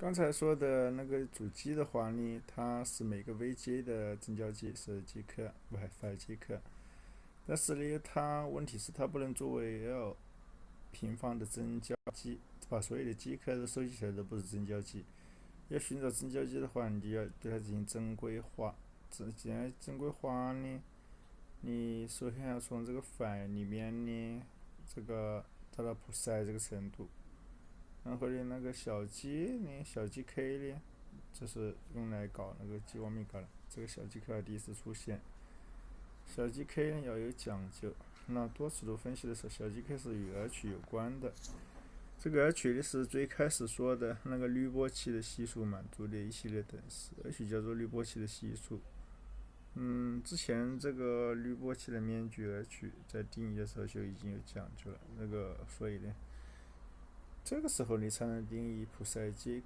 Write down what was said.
刚才说的那个主机的话呢，它是每个 VGA 的增交器是几克，WiFi 几克，但是呢，它问题是它不能作为 L 平方的增交机，把所有的几克都收集起来都不是增交机。要寻找增交机的话，你就要对它进行正规化。既然正规化呢，你首先要从这个 file 里面呢，这个达到 PSI 这个程度。然后呢，那个小鸡呢，小鸡 K 呢，这是用来搞那个激光密镉的。这个小鸡 K 第一次出现，小鸡 K 呢要有讲究。那多尺度分析的时候，小鸡 K 是与 H 有关的。这个 H 呢是最开始说的那个滤波器的系数满足的一系列等式，H 叫做滤波器的系数。之前这个滤波器的面积 H 在定义的时候就已经有讲究了，所以呢，这个时候你才能定义普赛 J